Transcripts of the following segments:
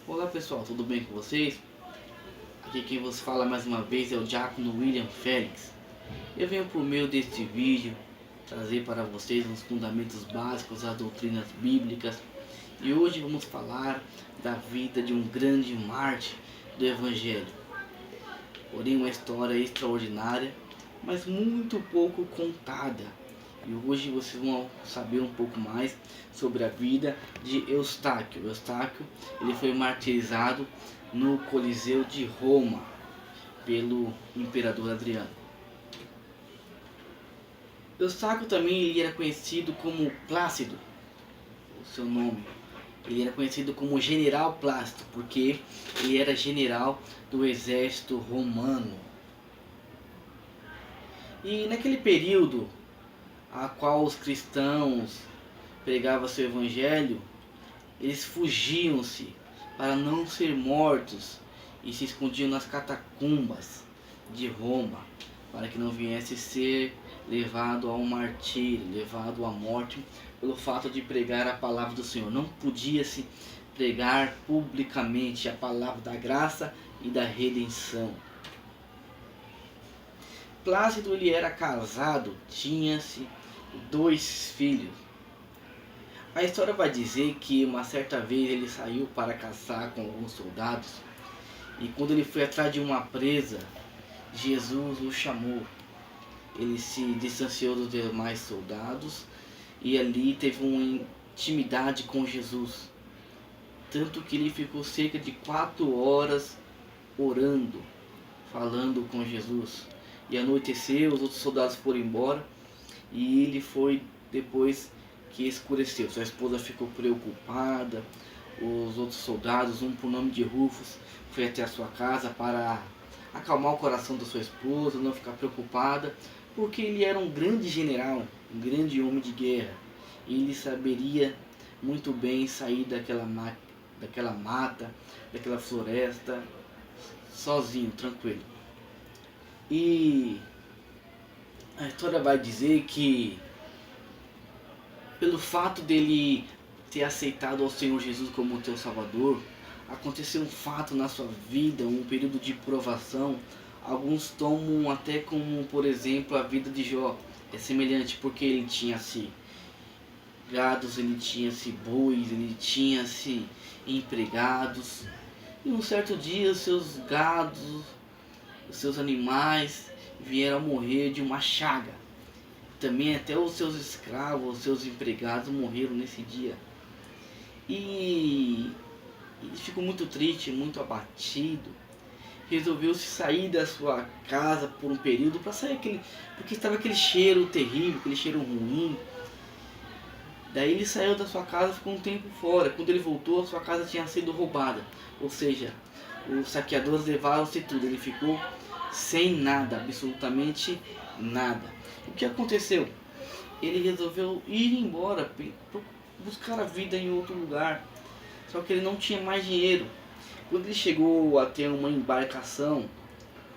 Olá pessoal, tudo bem com vocês? Aqui quem vos fala mais uma vez é o diácono William Félix. Eu venho por meio deste vídeo trazer para vocês os fundamentos básicos das doutrinas bíblicas. E hoje vamos falar da vida de um grande mártir do Evangelho. Porém uma história extraordinária, mas muito pouco contada. E hoje vocês vão saber um pouco mais sobre a vida de Eustáquio. Eustáquio, ele foi martirizado no Coliseu de Roma pelo imperador Adriano. Eustáquio também ele era conhecido como Plácido, o seu nome. Ele era conhecido como General Plácido, porque ele era general do exército romano. E naquele período a qual os cristãos pregavam seu evangelho, eles fugiam-se para não ser mortos e se escondiam nas catacumbas de Roma, para que não viesse ser levado ao martírio, levado à morte pelo fato de pregar a palavra do Senhor. Não podia-se pregar publicamente a palavra da graça e da redenção. Plácido ele era casado, tinha-se 2 filhos. A história vai dizer que uma certa vez ele saiu para caçar com alguns soldados e quando ele foi atrás de uma presa, Jesus o chamou. Ele se distanciou dos demais soldados e ali teve uma intimidade com Jesus. Tanto que ele ficou cerca de 4 horas orando, falando com Jesus. E anoiteceu, os outros soldados foram embora e ele foi depois que escureceu. Sua esposa ficou preocupada, os outros soldados, um por nome de Rufus, foi até a sua casa para acalmar o coração da sua esposa, não ficar preocupada, porque ele era um grande general, um grande homem de guerra. E ele saberia muito bem sair daquela mata, daquela floresta, sozinho, tranquilo. E a história vai dizer que pelo fato dele ter aceitado ao Senhor Jesus como teu Salvador, aconteceu um fato na sua vida, um período de provação. Alguns tomam até como, por exemplo, a vida de Jó. É semelhante porque ele tinha-se gados, ele tinha-se bois, ele tinha-se empregados. E um certo dia os seus gados, os seus animais vieram a morrer de uma chaga. Também até os seus escravos, os seus empregados morreram nesse dia. E ele ficou muito triste, muito abatido. Resolveu-se sair da sua casa por um período para sair porque estava aquele cheiro terrível, aquele cheiro ruim. Daí ele saiu da sua casa e ficou um tempo fora. Quando ele voltou, a sua casa tinha sido roubada. Ou seja, os saqueadores levaram-se tudo. Ele ficou sem nada, absolutamente nada. O que aconteceu? Ele resolveu ir embora, buscar a vida em outro lugar. Só que ele não tinha mais dinheiro. Quando ele chegou a ter uma embarcação,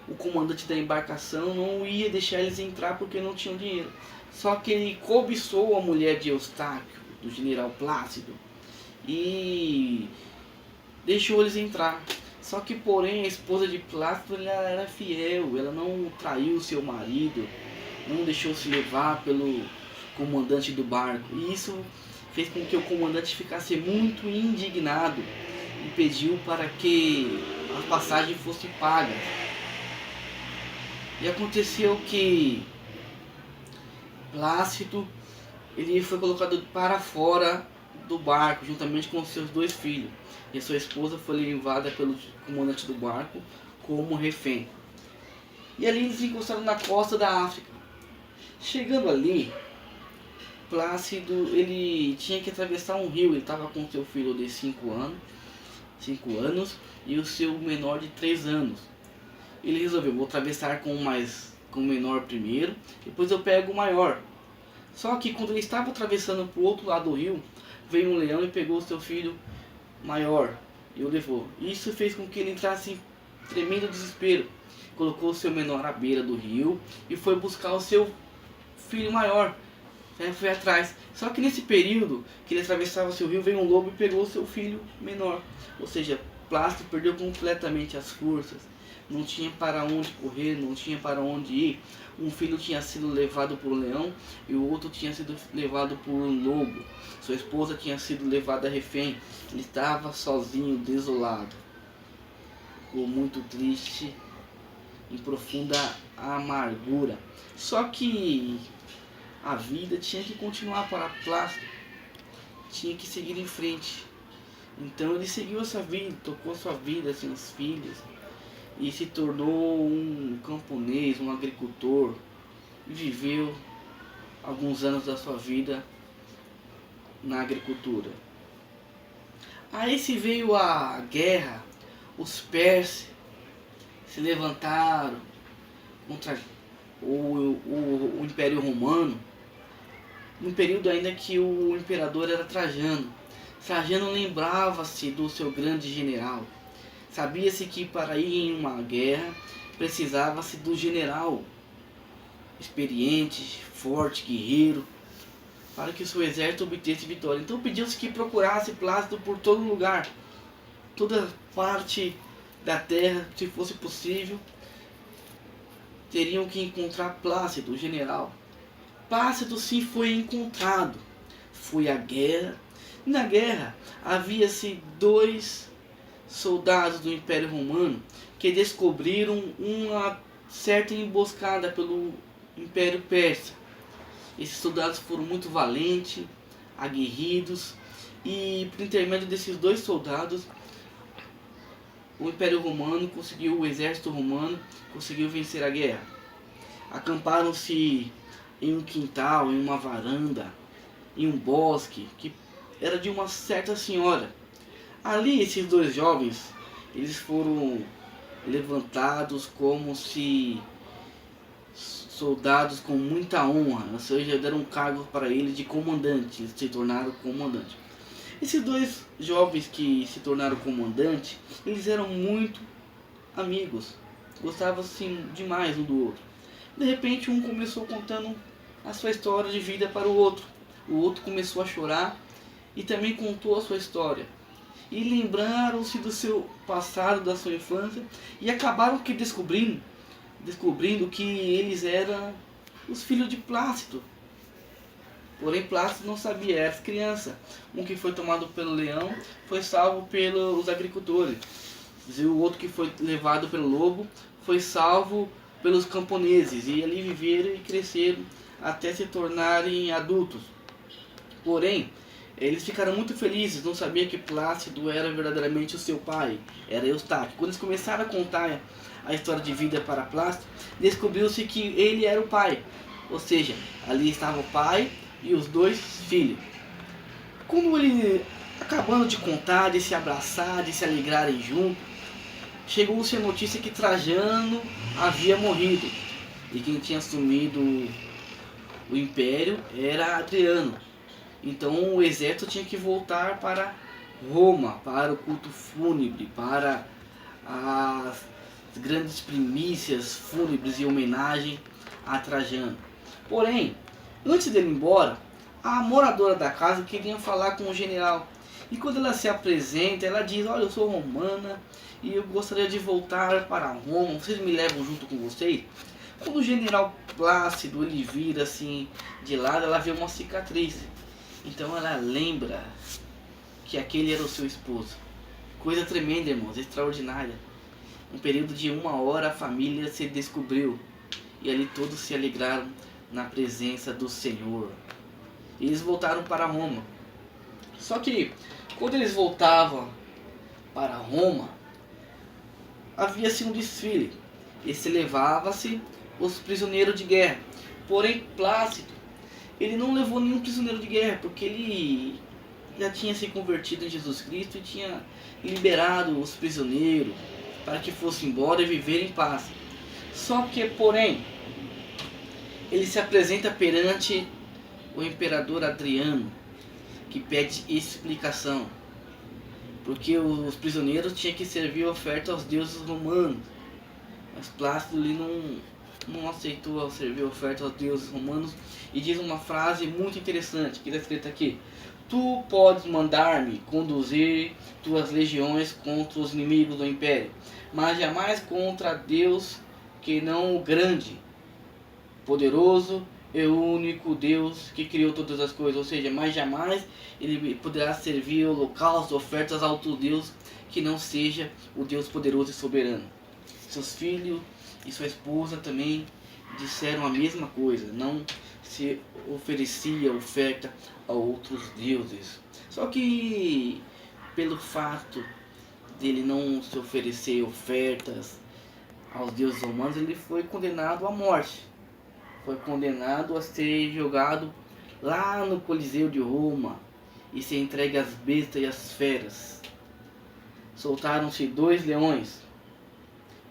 o comandante da embarcação não ia deixar eles entrar porque não tinham dinheiro. Só que ele cobiçou a mulher de Eustáquio, do general Plácido, e deixou eles entrar. Só que porém a esposa de Plácido ela era fiel, ela não traiu seu marido, não deixou se levar pelo comandante do barco. E isso fez com que o comandante ficasse muito indignado e pediu para que a passagem fosse paga. E aconteceu que Plácido ele foi colocado para fora do barco juntamente com seus 2 filhos. E sua esposa foi levada pelo comandante do barco como refém. E ali eles encostaram na costa da África. Chegando ali, Plácido ele tinha que atravessar um rio. Ele estava com seu filho de 5 anos e o seu menor de 3 anos. Ele resolveu, vou atravessar com o menor primeiro, depois eu pego o maior. Só que quando ele estava atravessando para o outro lado do rio, veio um leão e pegou o seu filho maior e o levou. Isso fez com que ele entrasse em tremendo desespero. Colocou o seu menor à beira do rio e foi buscar o seu filho maior. Foi atrás. Só que nesse período que ele atravessava o seu rio, veio um lobo e pegou o seu filho menor. Ou seja, Plácido perdeu completamente as forças. Não tinha para onde correr, não tinha para onde ir. Um filho tinha sido levado por um leão e o outro tinha sido levado por um lobo. Sua esposa tinha sido levada a refém. Ele estava sozinho, desolado. Ficou muito triste, em profunda amargura. Só que a vida tinha que continuar para Plácido. Tinha que seguir em frente. Então ele seguiu essa vida, tocou sua vida, seus filhos, e se tornou um camponês, um agricultor, e viveu alguns anos da sua vida na agricultura. Aí se veio a guerra, os persas se levantaram contra o Império Romano, num período ainda que o imperador era Trajano. Trajano lembrava-se do seu grande general. Sabia-se que para ir em uma guerra precisava-se do general experiente, forte, guerreiro, para que o seu exército obtesse vitória. Então pediu-se que procurasse Plácido por todo lugar, toda parte da terra, se fosse possível, teriam que encontrar Plácido, o general. Plácido sim foi encontrado. Foi à guerra. Na guerra havia-se 2 soldados do Império Romano que descobriram uma certa emboscada pelo Império Persa. Esses soldados foram muito valentes, aguerridos, e por intermédio desses 2 soldados o Império Romano conseguiu, o exército romano conseguiu vencer a guerra. Acamparam-se em um quintal, em uma varanda, em um bosque que era de uma certa senhora. Ali esses 2 jovens, eles foram levantados como se soldados com muita honra, ou seja, deram um cargo para eles de comandante, eles se tornaram comandante. Esses 2 jovens que se tornaram comandante, eles eram muito amigos, gostavam assim demais um do outro. De repente um começou contando a sua história de vida para o outro começou a chorar e também contou a sua história. E lembraram-se do seu passado, da sua infância, e acabaram que descobrindo que eles eram os filhos de Plácido. Porém Plácido não sabia, era criança. Um que foi tomado pelo leão foi salvo pelos agricultores. E o outro que foi levado pelo lobo foi salvo pelos camponeses. E ali viveram e cresceram até se tornarem adultos. Porém, eles ficaram muito felizes, não sabiam que Plácido era verdadeiramente o seu pai, era Eustáquio. Quando eles começaram a contar a história de vida para Plácido, descobriu-se que ele era o pai. Ou seja, ali estava o pai e os 2 filhos. Como ele, acabando de contar, de se abraçar, de se alegrarem juntos, chegou-se a notícia que Trajano havia morrido. E quem tinha assumido o império era Adriano. Então o exército tinha que voltar para Roma, para o culto fúnebre, para as grandes primícias fúnebres e homenagem a Trajano. Porém, antes dele ir embora, a moradora da casa queria falar com o general. E quando ela se apresenta, ela diz: olha, eu sou romana e eu gostaria de voltar para Roma, vocês me levam junto com vocês? Quando o general Plácido ele vira assim de lado, ela vê uma cicatriz. Então ela lembra que aquele era o seu esposo. Coisa tremenda, irmãos, extraordinária. Um período de 1 hora a família se descobriu. E ali todos se alegraram na presença do Senhor. E eles voltaram para Roma. Só que quando eles voltavam para Roma, havia-se um desfile. E se levava-se os prisioneiros de guerra. Porém Plácido, ele não levou nenhum prisioneiro de guerra, porque ele já tinha se convertido em Jesus Cristo e tinha liberado os prisioneiros para que fossem embora e viver em paz. Só que, porém, ele se apresenta perante o imperador Adriano, que pede explicação, porque os prisioneiros tinham que servir oferta aos deuses romanos. Mas Plácido ele não aceitou servir oferta aos deuses romanos e diz uma frase muito interessante que está escrita aqui: Tu podes mandar-me conduzir tuas legiões contra os inimigos do império, mas jamais contra Deus, que não o grande, poderoso e o único Deus que criou todas as coisas. Ou seja, mas jamais ele poderá servir holocaustos, ofertas a outro Deus que não seja o Deus poderoso e soberano. Seus filhos e sua esposa também disseram a mesma coisa, não se oferecia oferta a outros deuses. Só que pelo fato dele não se oferecer ofertas aos deuses romanos, ele foi condenado à morte. Foi condenado a ser jogado lá no Coliseu de Roma e ser entregue às bestas e às feras. Soltaram-se 2 leões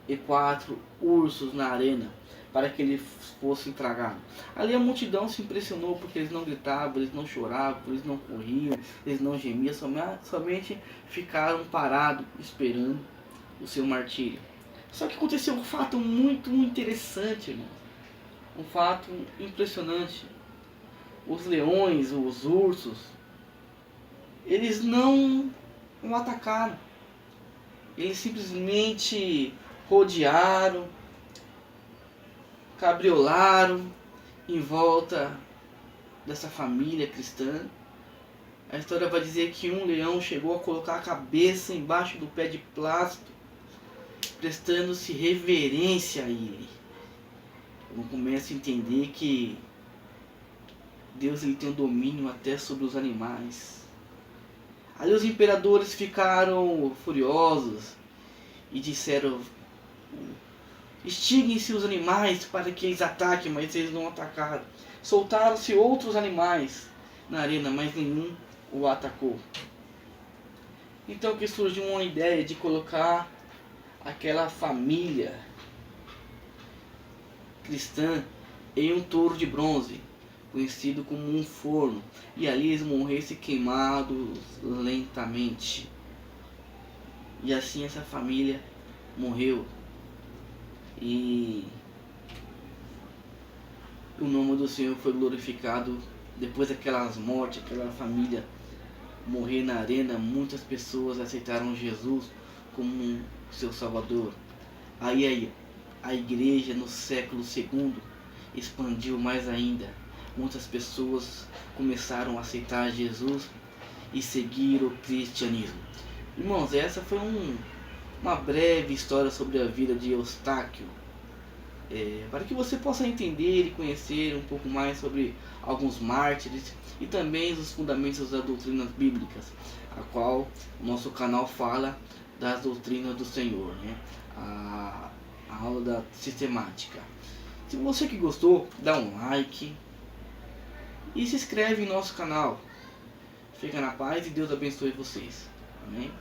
e 4 ursos na arena para que ele fosse tragado. Ali a multidão se impressionou porque eles não gritavam, eles não choravam, eles não corriam, eles não gemiam, somente ficaram parados esperando o seu martírio. Só que aconteceu um fato muito interessante, irmão. Um fato impressionante. Os leões, os ursos, eles não o atacaram. Eles simplesmente rodearam, cabriolaram em volta dessa família cristã. A história vai dizer que um leão chegou a colocar a cabeça embaixo do pé de plástico, prestando-se reverência a ele. Eu começo a entender que Deus ele tem um domínio até sobre os animais. Ali os imperadores ficaram furiosos e disseram: extinguem-se os animais para que eles ataquem, mas eles não atacaram. Soltaram-se outros animais na arena, mas nenhum o atacou. Então que surgiu uma ideia de colocar aquela família cristã em um touro de bronze, conhecido como um forno, e ali eles morressem queimados lentamente. E assim essa família morreu. E o nome do Senhor foi glorificado. Depois daquelas mortes, aquela família morrer na arena, muitas pessoas aceitaram Jesus como seu Salvador. Aí a igreja no século II expandiu mais ainda. Muitas pessoas começaram a aceitar Jesus e seguir o cristianismo. Irmãos, essa foi uma breve história sobre a vida de Eustáquio, para que você possa entender e conhecer um pouco mais sobre alguns mártires e também os fundamentos das doutrinas bíblicas, a qual o nosso canal fala das doutrinas do Senhor, né? A aula da sistemática. Se você que gostou, dá um like e se inscreve em nosso canal. Fica na paz e Deus abençoe vocês. Amém?